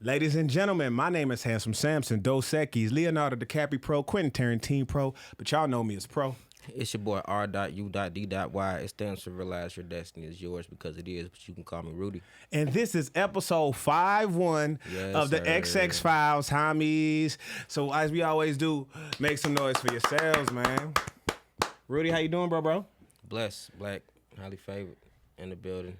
Ladies and gentlemen, my name is Handsome Samson, Dos Equis, Leonardo DiCaprio, Quentin Tarantino Pro, but y'all know me as Pro. It's your boy R.U.D.Y. It stands for Realize Your Destiny is Yours because it is, but you can call me Rudy. And this is episode 5-1 of the XX Files, homies. So as we always do, make some noise for yourselves, man. Rudy, how you doing, bro? Blessed, black, highly favored, in the building.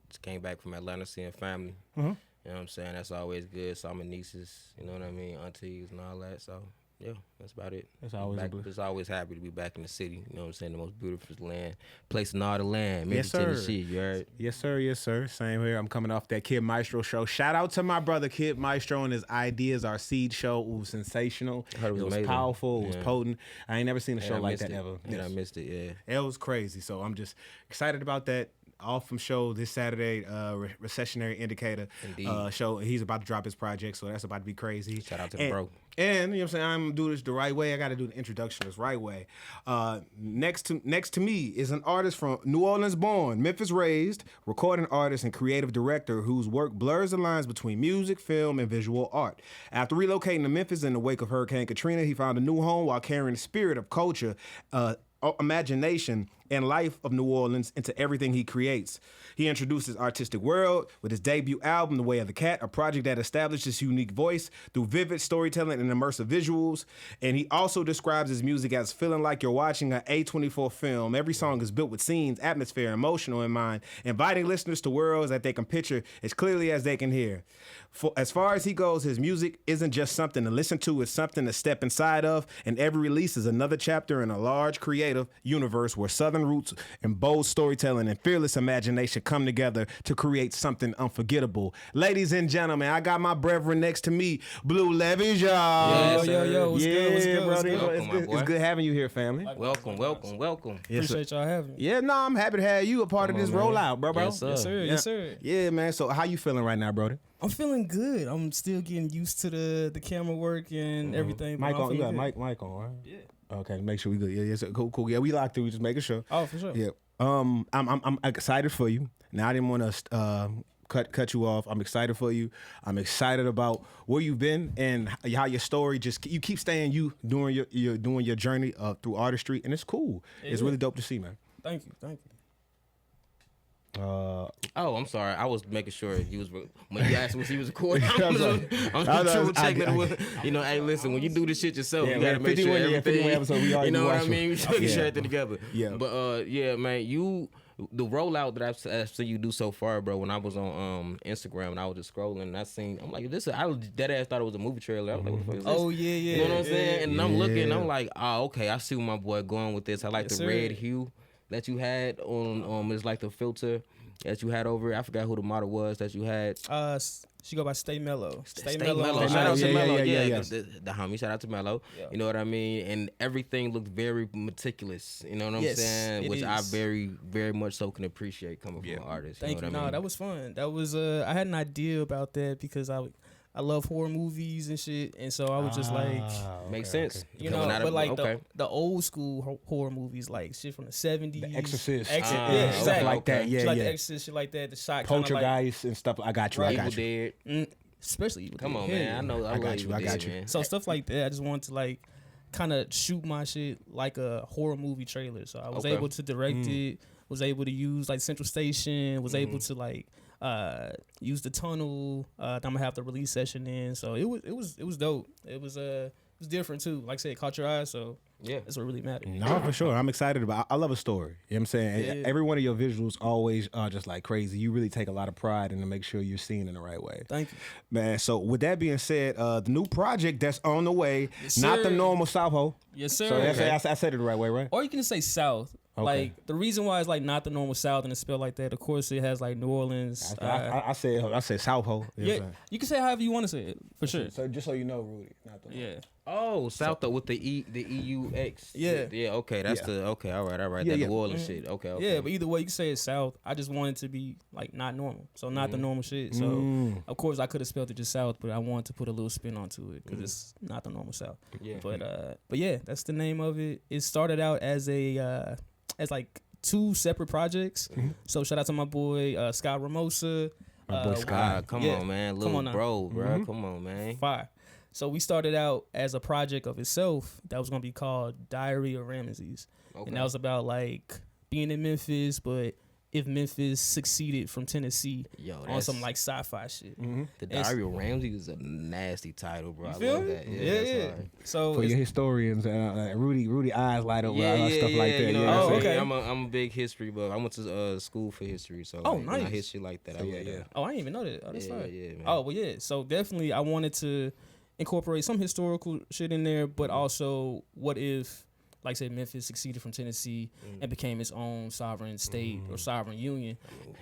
Just came back from Atlanta seeing family. Mm-hmm. You know what I'm saying? That's always good. Saw my nieces, you know what I mean, aunties and all that. So, yeah, that's about it. That's always back, just always happy to be back in the city. You know what I'm saying? The most beautiful land, place in all the land. Memphis, Tennessee, you heard? Yes, sir. Same here. I'm coming off that Kid Maestro show. Shout out to my brother Kid Maestro and his Ideas, our seed show. It was sensational. I heard it was amazing. Powerful. It was potent. I ain't never seen a show like that ever. Yeah, I missed it, yeah. It was crazy. So I'm just excited about that. Off from show this Saturday, Recessionary Indicator show. He's about to drop his project, so that's about to be crazy. Shout out to the bro. And you know what I'm saying, I'm gonna do this the right way. I gotta do the introduction this right way. Next to me is an artist from New Orleans born, Memphis raised, recording artist and creative director whose work blurs the lines between music, film, and visual art. After relocating to Memphis in the wake of Hurricane Katrina, he found a new home while carrying the spirit of culture, imagination, and life of New Orleans into everything he creates. He introduced his artistic world with his debut album, The Way of the Cat, a project that established his unique voice through vivid storytelling and immersive visuals. And he also describes his music as feeling like you're watching an A24 film. Every song is built with scenes, atmosphere, emotional in mind, inviting listeners to worlds that they can picture as clearly as they can hear. As far as he goes, his music isn't just something to listen to, it's something to step inside of, and every release is another chapter in a large creative universe where Southern roots and bold storytelling and fearless imagination come together to create something unforgettable. Ladies and gentlemen, I got my brethren next to me, Bleu Levees, y'all. Yo, what's good? Welcome, it's good having you here, family. Welcome. Yes, Appreciate y'all having me. Yeah, no, I'm happy to have you a part of this rollout, bro. Yes, sir. Yeah, man. So how you feeling right now, brother? I'm feeling good. I'm still getting used to the camera work and everything. Mic on. You got mic on, right? Yeah. Okay, make sure we good. Yeah, cool. Yeah, we locked through. Just making sure. Oh, for sure. Yeah. I'm excited for you. Now I didn't want to cut you off. I'm excited for you. I'm excited about where you've been and how your story you keep staying you doing your journey through artistry, and it's cool. It's really dope to see, man. Thank you. I'm sorry. I was making sure you was when you asked when he was recording. I'm triple checking that. You know, hey, listen, when you do this shit yourself, you gotta make sure everything. You know what I mean? We should share everything together. Yeah. But man, the rollout that I've seen you do so far, bro. When I was on Instagram and I was just scrolling, and I'm like, this. I dead ass thought it was a movie trailer. I was like, what the fuck is this? Oh yeah. You know what I'm saying? And I'm looking, I'm like, oh, okay. I see where my boy going with this. I like the red hue that you had on. It's like the filter that you had over it. I forgot who the model was that you had. She go by Stay Mellow. Stay Mellow. Shout out to Mellow. Yeah. The homie. Shout out to Mellow. Yeah. You know what I mean? And everything looked very meticulous. You know what I'm saying? Which I very, very much so can appreciate coming from an artist. Thank you. Know what I mean? That was fun. That was I had an idea about that because I love horror movies and shit, and so I was just like, makes sense. You know, but like the old school horror movies, like shit from the 70s, The Exorcist, exactly. Stuff like that. Yeah, like The Exorcist, shit like that. The shot, Poltergeist and stuff. I got you. Evil Dead. Especially Evil Dead. Come on, man. I know. I got you. Man. So stuff like that. I just wanted to like kind of shoot my shit like a horror movie trailer. So I was able to direct it. Was able to use like Central Station. Was able to like. Use the tunnel. I'm gonna have the release session in, so it was dope. It was different too. Like I said, it caught your eye, so yeah, that's what really mattered. No, for sure. I'm excited about. I love a story. You know what I'm saying? Yeah. Every one of your visuals always are just like crazy. You really take a lot of pride in to make sure you're seen in the right way. Thank you, man. So with that being said, the new project that's on the way, not the normal SOUTHEAUX. Yes, sir. So I said it the right way, right? Or you can just say South. Okay. Like the reason why it's like not the normal South and it's spelled like that. Of course, it has like New Orleans. I said SOUTHEAUX. Yeah, you can say however you want to say it for sure. So just so you know, Rudy, not the yeah. Oh, SOUTHEAUX with the EUX. Yeah. Yeah. Okay, that's the okay. All right. That New Orleans shit. Okay. Yeah, but either way, you can say it's South. I just wanted to be like not normal, so not the normal shit. So of course I could have spelled it just South, but I wanted to put a little spin onto it because it's not the normal South. Yeah. But yeah, that's the name of it. It started out as like 2 separate projects. So shout out to my boy Scott Ramosa. My boy Sky. Come on, man. Little bro. Come on, man. Fire. So we started out as a project of itself that was gonna be called Diary of Ramesses, and that was about like being in Memphis, but if Memphis succeeded from Tennessee on some like sci-fi shit. The Diary of Ramesses is a nasty title, bro. I feel love that. Yeah. So for your historians, Rudy eyes light up with stuff like that. You know oh, okay. I'm a big history buff. I went to school for history, so nice. When I hear shit like that, I love that. Oh, I didn't even know that. Oh, that's fine. Yeah, man. Oh, well, yeah. So definitely, I wanted to incorporate some historical shit in there, but also, what if, like I said, Memphis succeeded from Tennessee and became its own sovereign state or sovereign union,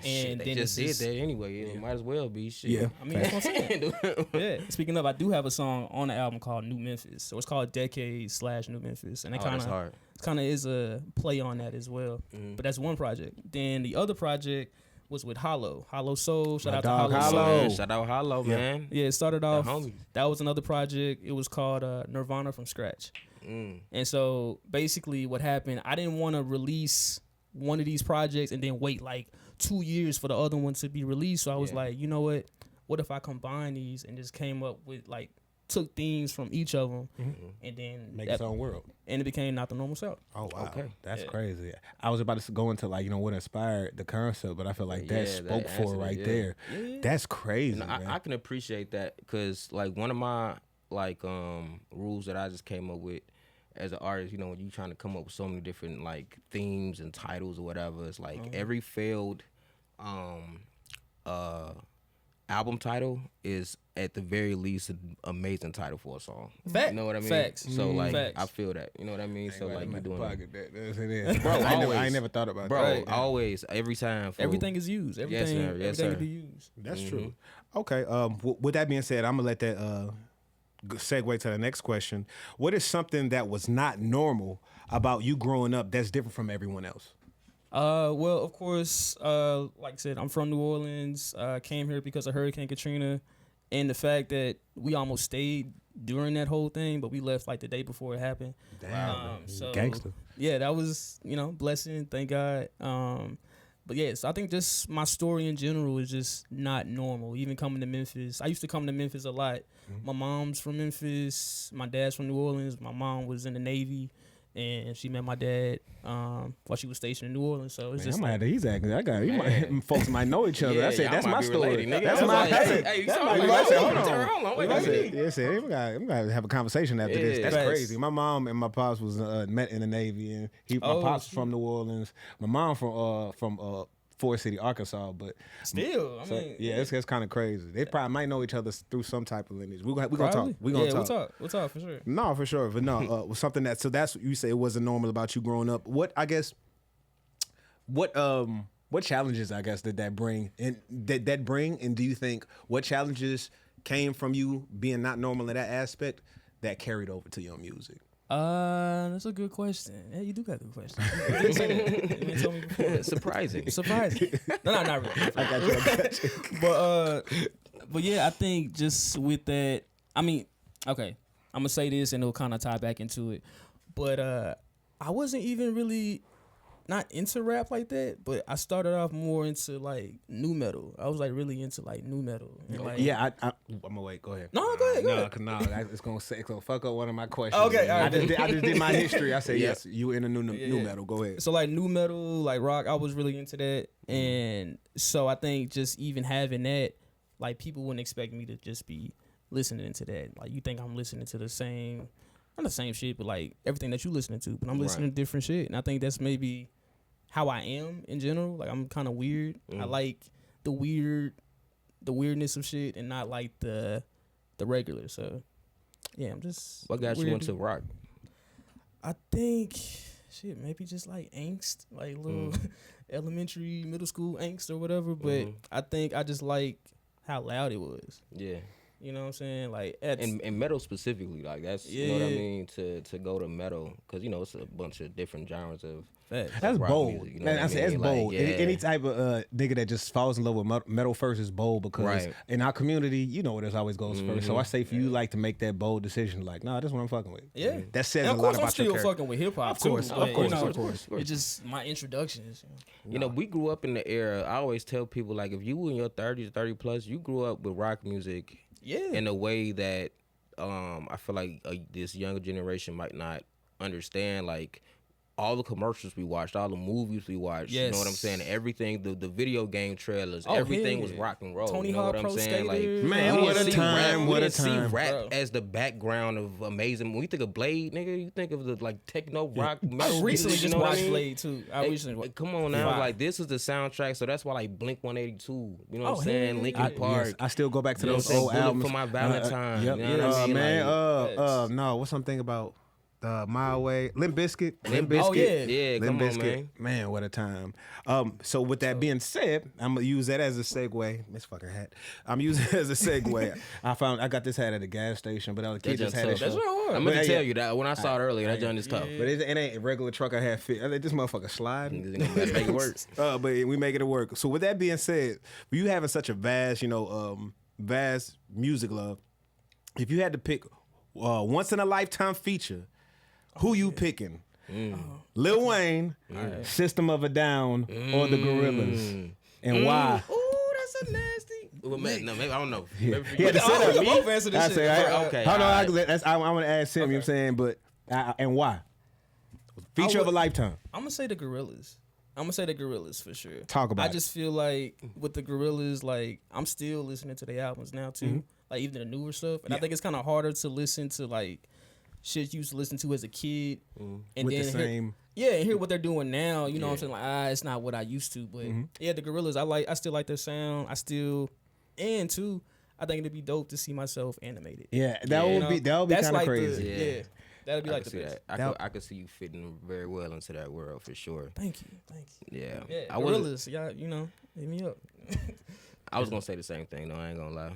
and they then just did that anyway. It might as well be shit. Yeah, I mean, that's what I'm saying. Yeah. Speaking of, I do have a song on the album called New Memphis, so it's called Decades/New Memphis, and it kind of is a play on that as well. But that's one project. Then the other project was with Hollow Soul. Shout out to Hollow Soul. Shout out Hollow, man. Yeah, it started off. That was another project. It was called Nirvana from Scratch. And so basically what happened, I didn't want to release one of these projects and then wait like 2 years for the other one to be released. So I was like, you know what if I combine these and just came up with like, took themes from each of them and then make its own world. And it became Not the Normal South. Oh, wow. Okay. That's crazy. I was about to go into like, what inspired the concept, but I feel like that spoke for it right there. Yeah. That's crazy, man. I can appreciate that because like one of my like rules that I just came up with as an artist, when you trying to come up with so many different like themes and titles or whatever, it's like every failed album title is at the very least an amazing title for a song. Fact. You know what I mean? Facts. So like Facts. I feel that. You know what I mean? So like you doing that. Bro, I ain't never thought about that. Bro, always, every time. Everything is used. Everything can be used. That's true. Okay. With that being said, I'm gonna let that segue to the next question. What is something that was not normal about you growing up that's different from everyone else? Well, of course, like I said, I'm from New Orleans. Came here because of Hurricane Katrina, and the fact that we almost stayed during that whole thing, but we left like the day before it happened. Damn, so gangster. Yeah, that was blessing. Thank God. But yes, I think just my story in general is just not normal. Even coming to Memphis, I used to come to Memphis a lot. My mom's from Memphis. My dad's from New Orleans. My mom was in the Navy. And she met my dad while she was stationed in New Orleans. So it's just like, he's acting. Folks might know each other. I said that's my story. That's my. Hey, hold on. Wait a minute. I'm gonna have a conversation after this. That's crazy. My mom and my pops was met in the Navy, and my pops was from New Orleans. My mom from Forest City, Arkansas, but still, I mean, it's kind of crazy. They probably might know each other through some type of lineage. We're gonna talk. We'll talk for sure. No, for sure. But no, something that's what you say it wasn't normal about you growing up. What challenges did that bring? And and do you think what challenges came from you being not normal in that aspect that carried over to your music? That's a good question. Yeah, you do got good questions. You didn't say that. You didn't tell me before. Surprising. No, not really. I got you. But yeah, I think just with that, I mean, okay, I'm gonna say this and it'll kind of tie back into it. But I wasn't even really not into rap like that, but I started off more into like nu metal. I was like really into like nu metal. And, like, I'm gonna wait. Go ahead. No, go ahead. No, it's gonna fuck up one of my questions. Okay, all right. I just did my history. I said yes. You were into nu metal. Go ahead. So like nu metal, like rock, I was really into that, and so I think just even having that, like people wouldn't expect me to just be listening to that. Like you think I'm listening to not the same shit, but like everything that you listening to, but I'm listening to different shit, and I think that's maybe how I am in general. Like I'm kind of weird. I like the weirdness of shit, and not like the regular. So yeah, I'm just. What got you into rock? I think maybe just like angst, like little elementary, middle school angst or whatever. But I think I just like how loud it was. Yeah. You know what I'm saying? Like, and metal specifically, like that's you know what I mean. To go to metal, because you know it's a bunch of different genres of. That's bold. Music, you know I say that's like, bold. Any type of nigga that just falls in love with metal first is bold, because in our community, you know, it always goes first. So I say for you, like, to make that bold decision, like, nah, that's what I'm fucking with. Yeah, that says a lot about your character. I'm still fucking with hip hop, of course. It's just my introductions. You know, we grew up in the era. I always tell people, like, if you were in your 30s, 30 plus, you grew up with rock music. In a way that I feel like this younger generation might not understand, like all the commercials we watched, all the movies we watched, you know what I'm saying? Everything, the video game trailers, everything was rock and roll. Tony you know Hawk what I'm Pro saying? Skater. Like, man, what a time! What a time! See rap as the background of amazing. When you think of Blade, nigga, you think of the like techno rock. Metal I recently music, just you know watched Blade too. Come on now, like this is the soundtrack, so that's why like Blink 182. You know what I'm saying? Linkin Park. Yes, I still go back to those old albums. For My Valentine. Yep. You know what I mean? Man, no, what's something about My Way? Limp Bizkit. Oh yeah, Limp come Bizkit. On, man, what a time. So with that being said, I'm gonna use that as a segue. Miss fucking hat. I'm using it as a segue. I got this hat at the gas station, but the kid just had it. That's what I want. I'm gonna tell you that when I saw it earlier, that joint is tough. But it ain't a regular truck I had fit. I think this motherfucker sliding. Make it work. But we make it work. So with that being said, you having such a vast, vast music love, if you had to pick once in a lifetime feature, who you picking? Lil Wayne, System of a Down, or the Gorillaz, and why? Ooh, that's a nasty. Well, maybe I don't know. He had to set up. Both answer this shit. Okay. Hold on, I want to ask him. You know what I'm saying, but and why? Feature of a lifetime. I'm gonna say the Gorillaz. For sure. Talk about it. I just feel like with the Gorillaz, like I'm still listening to their albums now too, like even the newer stuff, and I think it's kind of harder to listen to like shit you used to listen to as a kid, and With then the same. and hear what they're doing now. You know what I'm saying? Like it's not what I used to, but yeah, the Gorillaz. I still like their sound. I think it'd be dope to see myself animated. Yeah, that would be kind of like crazy. That'd be like the best. I could see you fitting very well into that world for sure. Thank you. Yeah, Gorillaz, y'all, hit me up. I was gonna say the same thing though. I ain't gonna lie.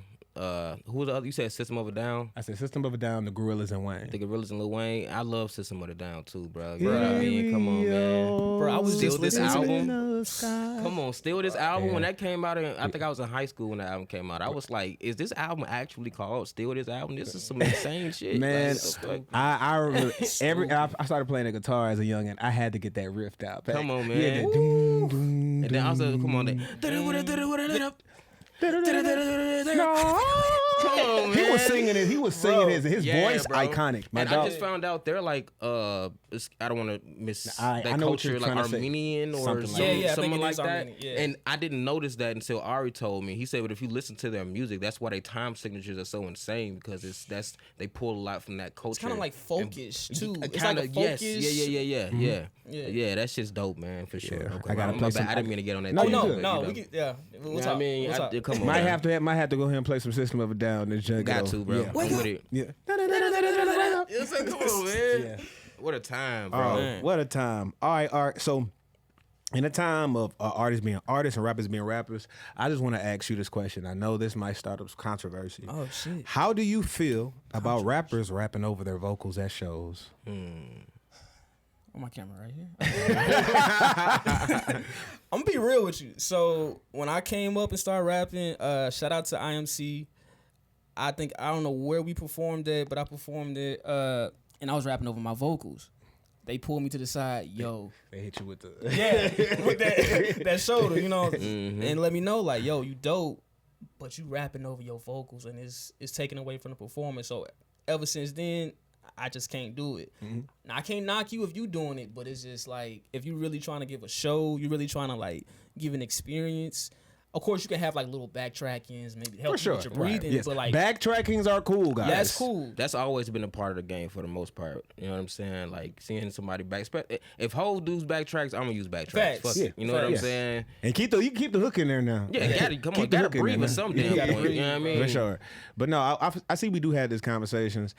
Who was the other? You said System of a Down. I said System of a Down, the Gorillaz, and Wayne. The Gorillaz and Lil Wayne. I love System of a Down too, bro. You know what I mean? Come on, man. Bro, I was still just this listening album. Come on, still this album. When that came out, I think I was in high school when that album came out. I was like, is this album actually called Still This Album? This is some insane shit, man. Like, I remember I started playing the guitar as a youngin'. I had to get that riff out. Come on, man. Yeah, and then also, come on, Come on, man. He was singing it. He was singing his voice iconic. I just found out they're like I don't want to miss that culture, like Armenian or something like that. Yeah. And I didn't notice that until Ari told me. He said, but if you listen to their music, that's why their time signatures are so insane, because they pull a lot from that culture. It's kind of like folkish too. It's kind like of folkish. Yeah. That shit's dope, man, for sure. Okay. I gotta play some. I didn't mean to get on that. No, we can. Yeah, I mean, come on. Might have to go ahead and play some System of a Down. Got to, bro. Yeah. I'm with it. Yeah. Come on, man. Yeah. What a time, bro. What a time. All right. So, in a time of artists being artists and rappers being rappers, I just want to ask you this question. I know this might start up controversy. Oh, shit. How do you feel about rappers rapping over their vocals at shows? On my camera right here. I'm gonna be real with you. So when I came up and started rapping, shout out to IMC. I don't know where we performed it, but I performed it, and I was rapping over my vocals. They pulled me to the side, yo. They hit you with the with that shoulder, and let me know like, yo, you dope, but you rapping over your vocals, and it's taken away from the performance. So ever since then, I just can't do it. Now I can't knock you if you doing it, but it's just like if you really trying to give a show, you really trying to like give an experience. Of course, you can have like little backtrackings, maybe help you with your breathing. Yes. But like backtrackings are cool, guys. Yeah, that's cool. That's always been a part of the game for the most part. You know what I'm saying? Like seeing somebody if Hov does backtracks, I'm gonna use backtracks. Facts. Fuck it. You know what I'm saying? And you can keep the hook in there now. Yeah, gotta breathe at some damn point. You know what I mean? For sure. But no, I see we do have these conversations.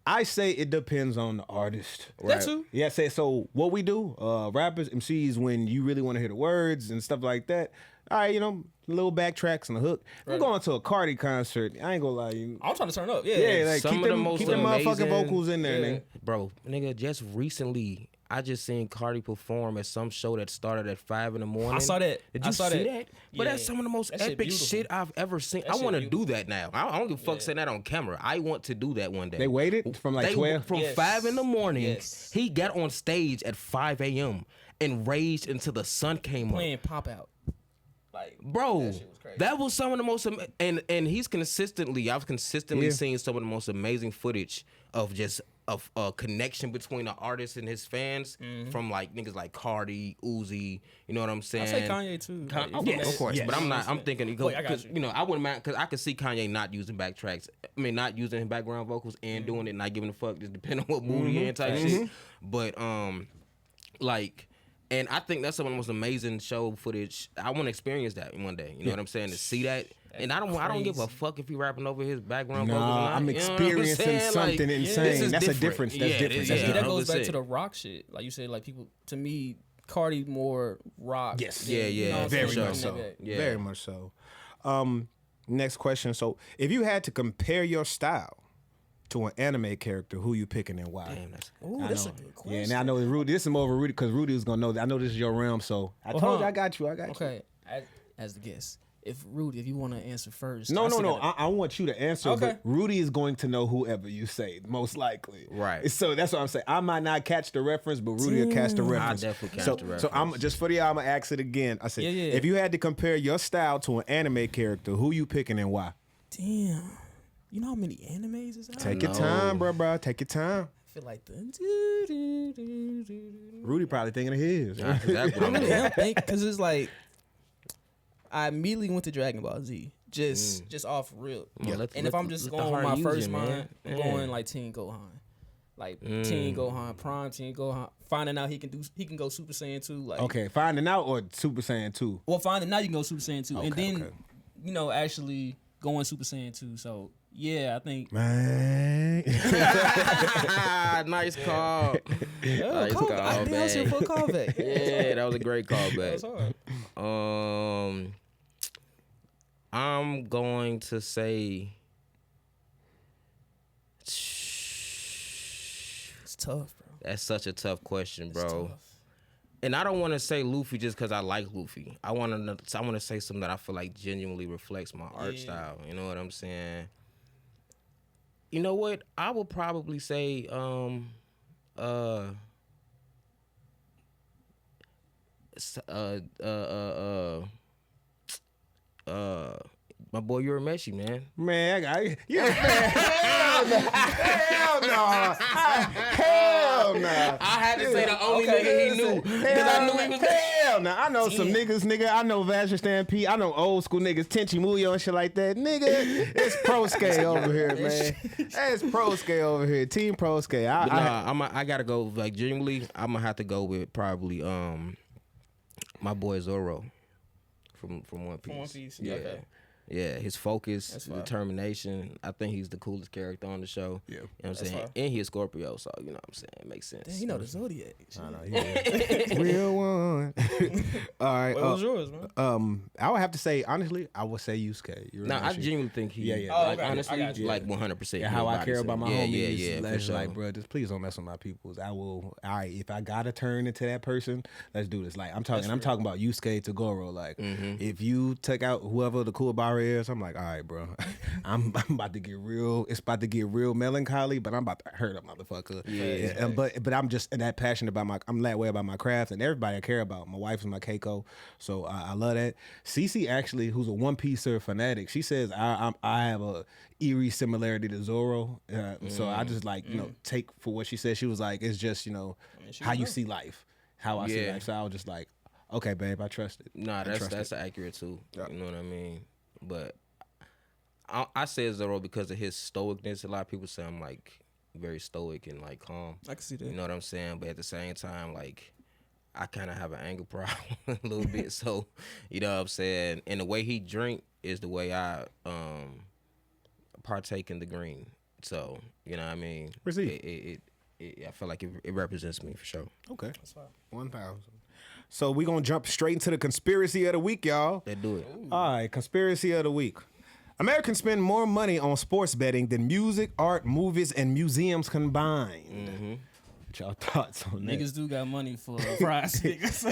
I say it depends on the artist. Right? That too. Yeah, so what we do, rappers, MCs, when you really want to hear the words and stuff like that, all right, little backtracks and a hook. I'm going to a Cardi concert. I ain't gonna lie to you. I'm trying to turn up. Like Some of the most keep them motherfucking vocals in there, nigga. Bro, nigga, just recently, I just seen Cardi perform at some show that started at 5 in the morning. I saw that. Did you see that? But Yeah. that's some of the most epic shit I've ever seen. I want to do that now. I don't give a fuck saying that on camera. I want to do that one day. They waited from like 12? From 5 in the morning. Yes. He got on stage at 5 a.m. and raged until the sun came up. Playing Pop Out. Like, Bro, that shit was crazy. that was some of the most and he's I've consistently seen some of the most amazing footage of just of a connection between the artist and his fans from like niggas like Cardi, Uzi, you know what I'm saying? I say Kanye too. Of course, but I'm thinking because you. you know I wouldn't mind because I could see Kanye not using backtracks. I mean, not using his background vocals and doing it, not giving a fuck, just depending on what mood he in type shit. But like. And I think that's some of the most amazing show footage. I want to experience that one day. You know what I'm saying? To see that. And I don't give a fuck if he rapping over his background vocals or not. I'm experiencing something insane. That's a difference. That's different. That goes back to the rock shit. Like you said, like people, to me, Cardi more rock. Yes. Yeah. Very much so. Yeah. Very much so. Next question. So if you had to compare your style to an anime character, who you picking and why? Damn, That's a good question. Yeah, and I know Rudy. This is more of a Rudy because Rudy was gonna know that. I know this is your realm, so I told you I got you. Okay, as the guest, if you want to answer first. No. I want you to answer. Okay. But Rudy is going to know whoever you say, most likely. Right. So that's what I'm saying. I might not catch the reference, but Rudy will catch the reference. I definitely catch the reference. So I'm just for y'all. I'm gonna ask it again. I said, if you had to compare your style to an anime character, who you picking and why? Damn. You know how many animes is out? Take your time, bro. Take your time. I feel like the. Rudy probably thinking of his. That's exactly what I'm doing. I think because it's like I immediately went to Dragon Ball Z, just off real. And if I'm just going with my first mind, I'm going like Teen Gohan, like Teen Gohan, Prime Teen Gohan. Finding out he can go Super Saiyan 2. Like Okay, finding out or Super Saiyan 2. Well, finding out you can go Super Saiyan 2, and then okay. Actually going Super Saiyan 2. So yeah, I think. Man. Nice call. Nice call. I was here for a callback. Yeah, that was a great callback. That was hard. I'm going to say. It's tough, bro. That's such a tough question, bro. It's tough. And I don't want to say Luffy just because I like Luffy. I want to say something that I feel like genuinely reflects my art style. You know what I'm saying? You know what? I would probably say my boy Urameshi, man. Man, hell no. Hell no. I had to say the only nigga he knew. Because I knew he was hell no. I know some niggas, nigga. I know Vasher Stampede. I know old school niggas, Tenchi Muyo and shit like that. Nigga, it's pro scale over here, man. It's pro scale over here. Team pro scale. I gotta go, like, genuinely, I'm gonna have to go with probably my boy Zoro from One Piece. From One Piece, yeah. okay. Yeah, his focus, determination. I think he's the coolest character on the show. Yeah. You know what I'm saying? fine. And he's a Scorpio, so you know what I'm saying? It makes sense. Damn, you know the Zodiac. I know, yeah. Real one. All right. What was yours, man? I would have to say, honestly, I would say Yusuke. No, I genuinely think he. Yeah. Oh, like, okay. honestly, I got you. like 100%. Yeah, how I care about my homies. Yeah, It's for sure. like, bro, just please don't mess with my peoples. I will. All right, if I gotta turn into that person, let's do this. Like, I'm talking about Yusuke to Goro. Like, if you take out whoever the Kuwabara is, I'm like, all right, bro. I'm about to get real. It's about to get real melancholy, but I'm about to hurt a motherfucker. Yeah. But I'm just that passionate about I'm that way about my craft and everybody I care about. My wife is my Keiko, so I love that. Cece actually, who's a One Piece fanatic, she says I have a eerie similarity to Zoro. So I just take for what she said. She was like, it's just how you see life, how I see life. So I was just like, okay, babe, I trust it. Nah, that's accurate too. Yep. You know what I mean? But I say Zoro because of his stoicness. A lot of people say I'm like very stoic and like calm. I can see that. You know what I'm saying? But at the same time, like I kind of have an anger problem a little bit. So you know what I'm saying? And the way he drink is the way I partake in the green. So you know what I mean? I feel like it represents me for sure. Okay, 1,000. So we gonna jump straight into the conspiracy of the week, y'all. Let's do it. All right, conspiracy of the week. Americans spend more money on sports betting than music, art, movies, and museums combined. What y'all thoughts on that? Niggas do got money for prize niggas.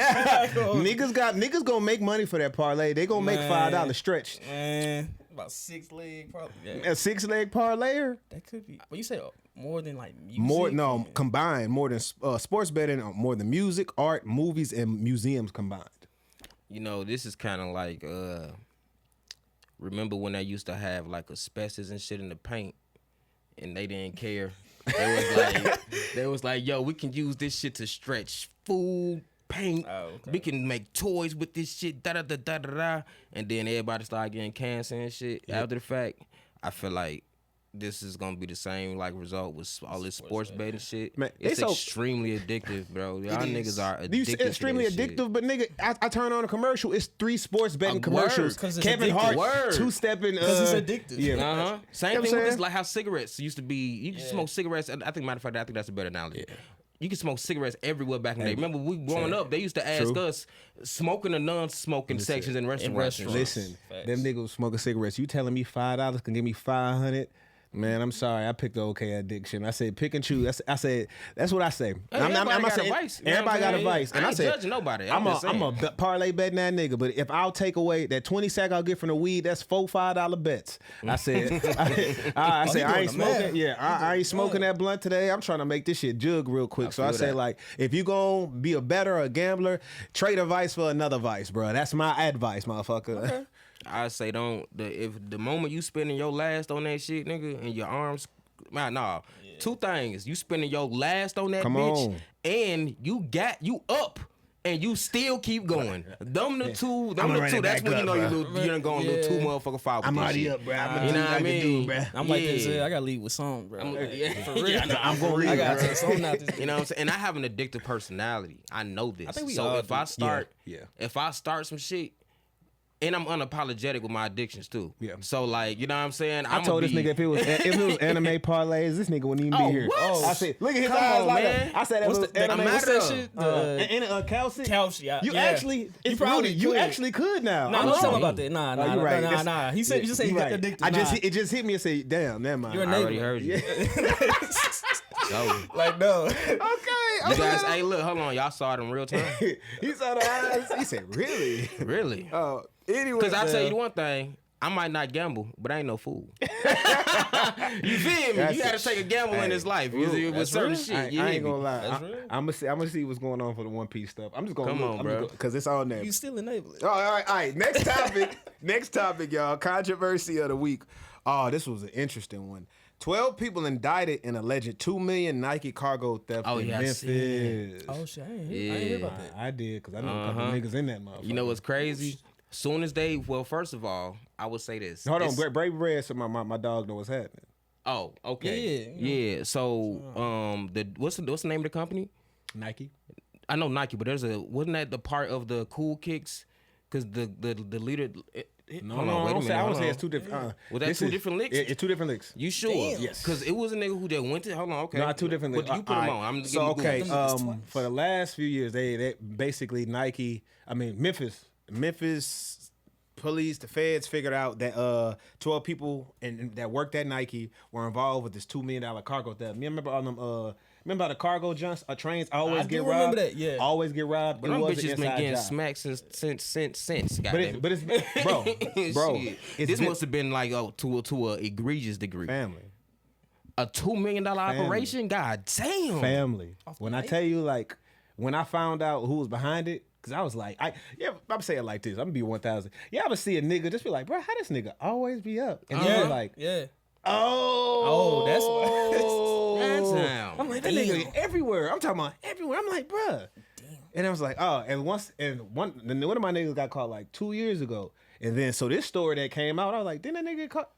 niggas gonna make money for that parlay. They gonna make $5 stretch. Man, about 6 leg probably. Yeah. A 6-leg parlayer? That could be. But you said more than like music. Combined more than sports betting, more than music, art, movies, and museums combined. You know, this is kind of like remember when they used to have like asbestos and shit in the paint, and they didn't care. They was like, yo, we can use this shit to stretch food, paint. Oh, okay. We can make toys with this shit. Da da da da da da. And then everybody started getting cancer and shit after the fact. I feel like this is gonna be the same like result with all this sports betting shit. Man, it's extremely addictive, bro. Y'all niggas are addicted. It's extremely addictive, shit. but nigga, I turn on a commercial. It's 3 sports betting commercials. Kevin Hart, 2-stepping. Because it's addictive. Yeah. Same thing with this, like how cigarettes used to be. You can smoke cigarettes. I think, matter of fact, I think that's a better analogy. Yeah. You can smoke cigarettes everywhere back in the day. Remember, we growing up, they used to ask us smoking or non-smoking sections in restaurants. Listen, them niggas smoking cigarettes. You telling me $5 can give me 500? Man, I'm sorry. I picked the okay addiction. I said pick and choose. I said that's what I say. Everybody got a vice. Everybody got a vice. And I ain't judging nobody. I'm a parlay betting that nigga. But if I'll take away that 20 sack I'll get from the weed, that's $4-5 bets. I said I ain't smoking. Yeah, I ain't smoking that blunt today. I'm trying to make this shit jug real quick. So I say like, if you gonna be a bettor or a gambler, trade a vice for another vice, bro. That's my advice, motherfucker. Okay. I say if the moment you spending your last on that shit, nigga, and your arms, man, nah. Yeah. 2 things. You spending your last on that bitch, and you up, and you still keep going. Them the two. That's when you know you done gone a little too motherfucking far with I'm already shit. up, bro. You know what I mean? I'm like this. I gotta lead with something, bro. For real. I'm gonna lead. I gotta take something out this. You know what I'm saying? And I have an addictive personality. I know this. I think we so all if I start, yeah. If I start some shit. And I'm unapologetic with my addictions too. Yeah. So like, you know what I'm saying? I told this nigga if it was anime parlays, this nigga wouldn't even be here. What? I said, look at his Come eyes on, like man. that. I said that was anime. What's that shit? Calci. Yeah. You actually, it's probably really, you actually could now. Nah, don't tell me about that. Nah. He said, you just said you got addicted. It just hit me and said, damn, never mind. You're a I already heard you. Like, no. Okay. You guys, hey, look, hold on. Y'all saw it in real time? He saw the eyes. He said, really? Really? Anyway. Because I'll tell you one thing. I might not gamble, but I ain't no fool. You feel me? You got to take a gamble in this life. With certain shit. I ain't going to lie. I'm going to see what's going on for the One Piece stuff. I'm just going to Come on, bro. Because it's on there. You still enable it. All right. Next topic, y'all. Controversy of the week. Oh, this was an interesting one. 12 people indicted in alleged $2 million Nike cargo theft in Memphis. Oh, shit. I ain't hear about that. I did, because I know a couple niggas in that motherfucker. You know what's crazy? Soon as first of all, I would say this. Hold on, Brave Red, so my dog know what's happening. Oh, okay. Yeah. So, what's the name of the company? Nike. I know Nike, but wasn't that the part of the Cool Kicks? Because the leader. I would say it's 2 different. Was that 2 different licks? It's 2 different licks. You sure? Damn. Yes. Because it was a nigga who just went to. Hold on, okay. No, 2 different licks. But you put them on. I'm so okay. For the last few years, they basically Memphis police, the feds figured out that 12 people that worked at Nike were involved with this $2 million cargo theft. Remember all them. Remember how the cargo junks, trains always get robbed? I remember that, yeah. Always get robbed. But them bitches been getting smacked since. But it's bro. This must have been like to a egregious degree. Family. A $2 million operation? God damn. Family. When I tell you, like, when I found out who was behind it, because I was like, I'm saying it like this. I'm going to be 1,000. You ever see a nigga just be like, bro, how this nigga always be up? And then like, that's what. I'm like, that nigga everywhere. I'm talking about everywhere. I'm like, bruh. Damn. And I was like, one of my niggas got caught like 2 years ago. And then so this story that came out, I was like, didn't that nigga get caught?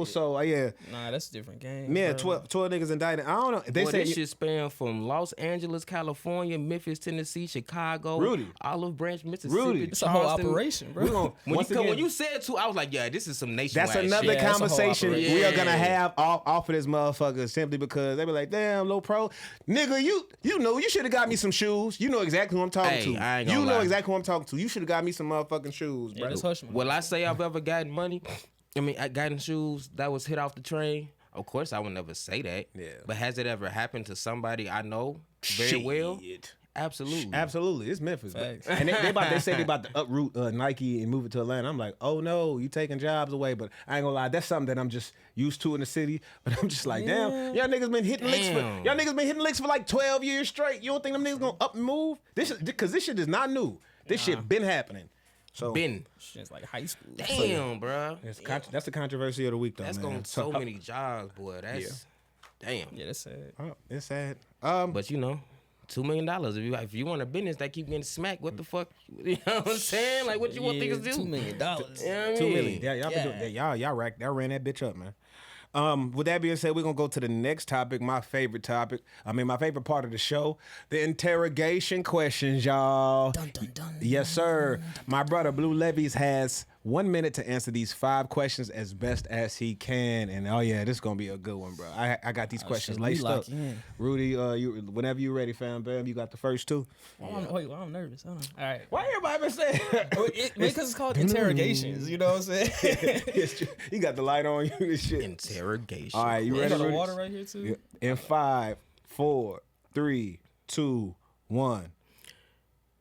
know. So yeah. Nah, that's a different game. Yeah, 12 niggas indicted. I don't know. They say this shit span from Los Angeles, California, Memphis, Tennessee, Chicago, Rudy. Olive Branch, Mississippi. Rudy. It's a whole operation, bro. When you said two, I was like, yeah, this is some nationwide That's another shit. conversation we are gonna have off of this motherfucker simply because they be like, damn, Low Pro, nigga, you know, you should have got me some shoes. You know exactly who I'm talking to. I ain't gonna you know lie. exactly who I'm talking to. You should have got me some motherfucking shoes, bro. Just hush me. Will I say I've ever gotten money? I mean, I gotten shoes that was hit off the train. Of course, I would never say that. Yeah. But has it ever happened to somebody I know very well? Absolutely. Absolutely. It's Memphis. Facts. And they say they about to uproot Nike and move it to Atlanta. I'm like, oh no, you taking jobs away. But I ain't gonna lie, that's something that I'm just used to in the city. But I'm just like, damn, y'all niggas been hitting licks for like 12 years straight. You don't think them niggas gonna up and move? Because this shit is not new. This shit been happening. So Shit's like high school. Damn, bro. That's the controversy of the week, though. That's man. going so many jobs, boy. That's damn. Yeah, that's sad. It's sad. But you know, $2 million. If you want a business that keep getting smacked, what the fuck? You know what I'm saying? Like, what you want niggas do? $2 million. You know what I $2 mean? million. Yeah, y'all been doing that. Y'all ran that bitch up, man. With that being said, we're gonna go to the next topic, my favorite topic. My favorite part of the show, the interrogation questions, y'all. Dun, dun, dun. Yes, sir. My brother Bleu Levees has 1 minute to answer these 5 questions as best as he can. And oh yeah, this is gonna be a good one, bro. I got these questions laced up. Rudy, you whenever you ready, fam, bam, you got the first 2. I'm nervous. Hold on. All right. Why everybody been saying? Because it's called interrogations. You know what I'm saying? You got the light on you and shit. Interrogation. All right, you You ready? got the Rudy? water right here too. In 5, 4, 3, 2, 1.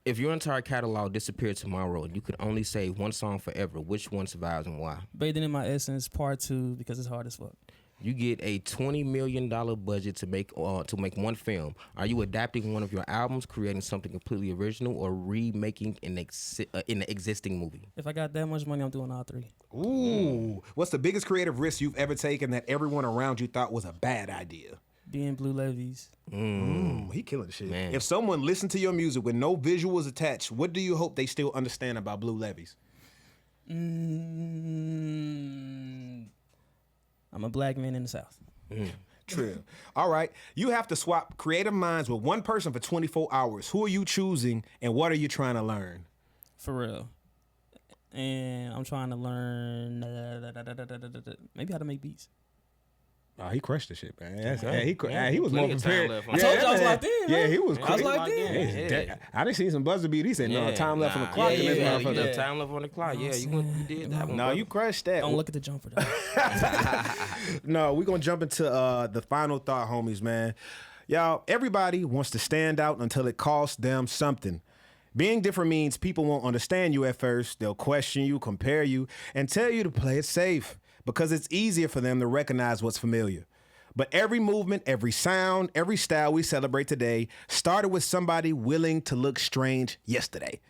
If your entire catalog disappeared tomorrow and you could only say one song forever, which one survives and why? Bathing in My Essence Part 2 because it's hard as fuck. You get a $20 million budget to make one film. Are you adapting one of your albums, creating something completely original, or remaking an existing movie? If I got that much money, I'm doing all 3. Ooh. What's the biggest creative risk you've ever taken that everyone around you thought was a bad idea? Being Bleu Levees. He killing the shit. Man. If someone listened to your music with no visuals attached, what do you hope they still understand about Bleu Levees? I'm a black man in the South. True. All right. You have to swap creative minds with one person for 24 hours. Who are you choosing and what are you trying to learn? For real. And I'm trying to learn maybe how to make beats. Oh, he crushed the shit, man. Okay. He was more Plenty of time prepared. left. I told you I was locked in. Yeah, he was. I was crazy. locked in. Yeah. I didn't see some buzzer beat. He said, "No, time left on the clock." Yeah, in this yeah, motherfucker. yeah. Time left on the clock. Yeah, you did that one. No, you crushed that. Don't look at the jumper though. No, we're gonna jump into the final thought, homies, man. Y'all, everybody wants to stand out until it costs them something. Being different means people won't understand you at first. They'll question you, compare you, and tell you to play it safe because it's easier for them to recognize what's familiar. But every movement, every sound, every style we celebrate today started with somebody willing to look strange yesterday.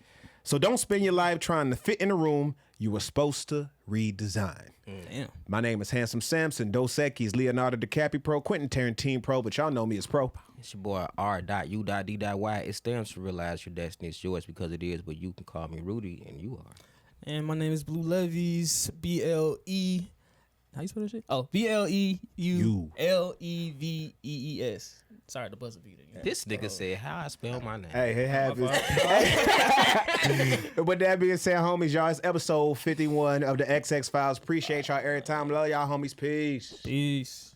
So don't spend your life trying to fit in a room you were supposed to redesign. Damn. My name is Handsome Samson. Dos Equis, Leonardo DiCaprio Pro, Quentin Tarantino Pro, but y'all know me as Pro. It's your boy R.U.D.Y. It stands for Realize Your Destiny. It's yours because it is, but you can call me Rudy, and you are. And my name is Bleu Levees. BLE. How you spell that shit? Oh, BLEULEVEES. Sorry, the buzzer beat again. This nigga said how I spell my name. Hey, it happens. With that being said, homies, y'all, it's episode 51 of the XX Files. Appreciate y'all every time. Love y'all, homies. Peace. Peace.